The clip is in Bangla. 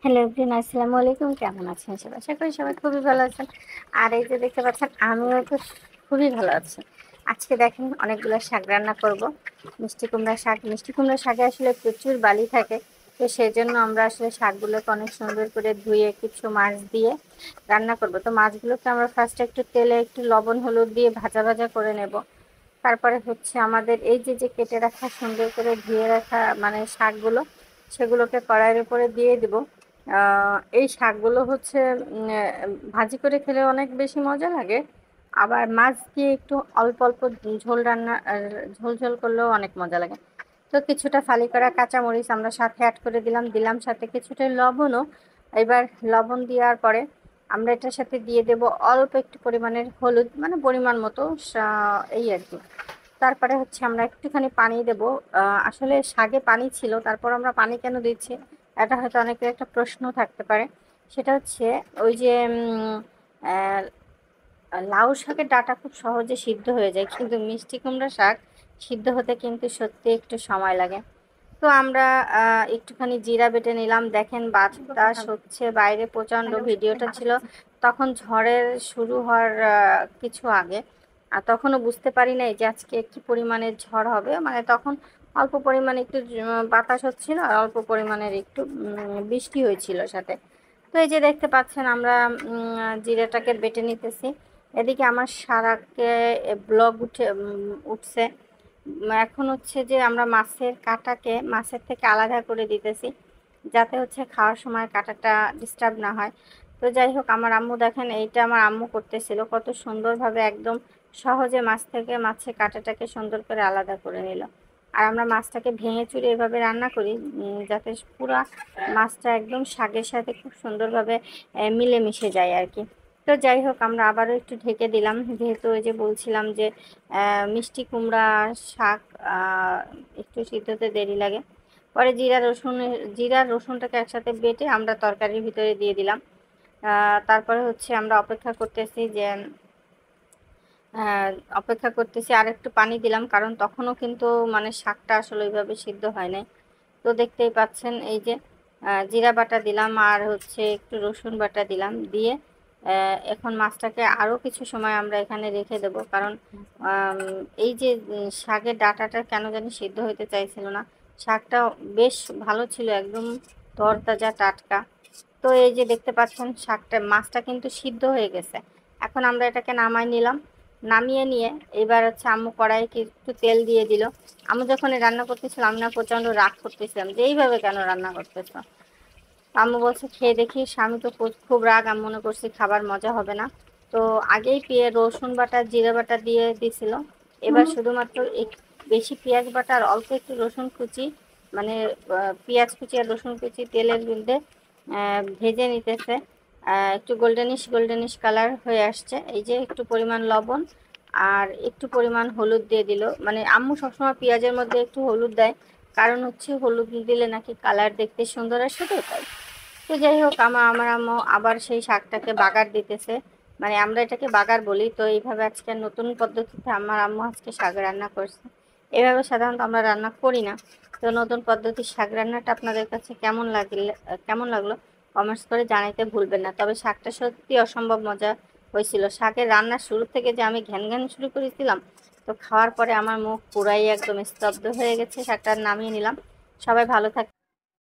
হ্যালো এভরিওয়ান, আসসালামু আলাইকুম। কেমন আছেন সবাই? আশা করি সবাই খুবই ভালো আছেন। আর এই যে দেখতে পাচ্ছেন, আমিও তো খুবই ভালো আছি। আজকে দেখেন অনেকগুলো শাক রান্না করব। মিষ্টি কুমড়া শাক। মিষ্টি কুমড়া শাকে আসলে প্রচুর বালি থাকে, তো সেই জন্য আমরা আসলে শাকগুলোকে অনেক সুন্দর করে ধুয়ে কিছু মাছ দিয়ে রান্না করব। তো মাছগুলোকে আমরা ফার্স্টে একটু তেলে একটু লবণ হলুদ দিয়ে ভাজা ভাজা করে নেব। তারপরে হচ্ছে আমাদের এই যে যে কেটে রাখা, সুন্দর করে ধুয়ে রাখা মানে শাকগুলো, সেগুলোকে কড়াইয়ের উপরে দিয়ে দেব। এই শাকগুলো হচ্ছে ভাজি করে খেলে অনেক বেশি মজা লাগে। আবার মাছ দিয়ে একটু অল্প অল্প ঝোল রান্না ঝোল ঝোল করলেও অনেক মজা লাগে। তো কিছুটা ফালি করা কাঁচামরিচ আমরা সাথে অ্যাড করে দিলাম সাথে কিছুটা লবণও। এবার লবণ দেওয়ার পরে আমরা এটার সাথে দিয়ে দেব অল্প একটু পরিমাণের হলুদ, মানে পরিমাণ মতো, এই আর কি। তারপরে হচ্ছে আমরা একটুখানি পানি দেব। আসলে শাকে পানি ছিল, তারপর আমরা পানি কেন দিচ্ছি, এটা হয়তো অনেকের একটা প্রশ্ন থাকতে পারে। সেটা হচ্ছে ওই যে লাউ শাকের ডাঁটা খুব সহজে সিদ্ধ হয়ে যায়, কিন্তু মিষ্টি কুমড়া শাক সিদ্ধ হতে কিন্তু সত্যি একটু সময় লাগে। তো আমরা একটুখানি জিরা বেটে নিলাম। দেখেন বাতাস হচ্ছে বাইরে প্রচণ্ড। ভিডিওটা ছিল তখন ঝড়ের শুরু হওয়ার কিছু আগে, আর তখনও বুঝতে পারি নাই যে আজকে কি পরিমাণের ঝড় হবে। মানে তখন অল্প পরিমাণে একটু বাতাস হচ্ছিল আর অল্প পরিমাণের একটু বৃষ্টি হয়েছিল সাথে। তো এই যে দেখতে পাচ্ছেন আমরা জিরাটাকে বেটে নিতেছি। এদিকে আমার সারাকে ব্লগ উঠছে। এখন হচ্ছে যে আমরা মাছের কাঁটাকে মাছের থেকে আলাদা করে দিতেছি, যাতে হচ্ছে খাওয়ার সময় কাঁটাটা ডিস্টার্ব না হয়। তো যাই হোক, আমার আম্মু দেখেন এইটা আমার আম্মু করতেছিল কত সুন্দরভাবে, একদম সহজে মাছ থেকে মাছের কাঁটাটাকে সুন্দর করে আলাদা করে নিল। আর আমরা মাছটাকে ভেঙে চুরে এভাবে রান্না করি যাতে পুরা মাছটা একদম শাকের সাথে খুব সুন্দরভাবে মিলেমিশে যায় আর কি। তো যাই হোক, আমরা আবারও একটু ঢেকে দিলাম, যেহেতু ওই যে বলছিলাম যে মিষ্টি কুমড়া শাক একটু সিদ্ধতে দেরি লাগে। পরে জিরা রসুনটাকে একসাথে বেটে আমরা তরকারির ভিতরে দিয়ে দিলাম। তারপরে হচ্ছে আমরা অপেক্ষা করতেছি আর একটু পানি দিলাম, কারণ তখনও কিন্তু মানে শাকটা আসলে ওইভাবে সিদ্ধ হয় নাই। তো দেখতেই পাচ্ছেন এই যে জিরা বাটা দিলাম আর হচ্ছে একটু রসুন বাটা দিলাম দিয়ে এখন মাছটাকে আরও কিছু সময় আমরা এখানে রেখে দেব, কারণ এই যে শাকের ডাঁটাটা কেন জানি সিদ্ধ হতে চাইছিল না। শাকটা বেশ ভালো ছিল, একদম তরতাজা টাটকা। তো এই যে দেখতে পাচ্ছেন মাছটা কিন্তু সিদ্ধ হয়ে গেছে। এখন আমরা এটাকে নামাই নিলাম। নামিয়ে নিয়ে এবার হচ্ছে আম্মু কড়াইয়ে একটু তেল দিয়ে দিল। আমি যখন রান্না করতেছিলাম, আমি না প্রচণ্ড রাগ করতেছিলাম যে এইভাবে কেন রান্না করতেছ। আম্মু বলছে খেয়ে দেখি। আমি তো খুব রাগ, আমি মনে করছি খাবার মজা হবে না। তো আগেই রসুন বাটা জিরা বাটা দিয়ে দিছিল। এবার শুধুমাত্র বেশি পেঁয়াজ বাটা আর অল্প একটু রসুন কুচি, মানে পেঁয়াজ কুচি আর রসুন কুচি তেলের মধ্যে ভেজে নিতেছে। একটু গোল্ডেনিশ কালার হয়ে আসছে। এই যে একটু পরিমাণ লবণ আর একটু পরিমাণ হলুদ দিয়ে দিল। মানে আম্মু সবসময় পেঁয়াজের মধ্যে একটু হলুদ দেয়, কারণ হচ্ছে হলুদ দিলে নাকি কালার দেখতে সুন্দর আসে, তো তাই। তো যাই হোক, আমার আম্মু আবার সেই শাকটাকে বাগার দিতেছে। মানে আমরা এটাকে বাগার বলি। তো এইভাবে আজকে নতুন পদ্ধতিতে আমার আম্মু আজকে শাক রান্না করছে। এভাবে সাধারণত আমরা রান্না করি না। তো নতুন পদ্ধতির শাক রান্নাটা আপনাদের কাছে কেমন লাগলো কমেন্টস করে জানাইতে ভুলবেন না। তবে শাকটা সত্যি অসম্ভব মজা হয়েছিল। শাকের রান্নার শুরু থেকে যে আমি ঘ্যান ঘ্যান শুরু করেছিলাম, তো খাওয়ার পরে আমার মুখ পুরাই একদম স্তব্ধ হয়ে গেছে। শাকটা নামিয়ে নিলাম। সবাই ভালো থাকবেন।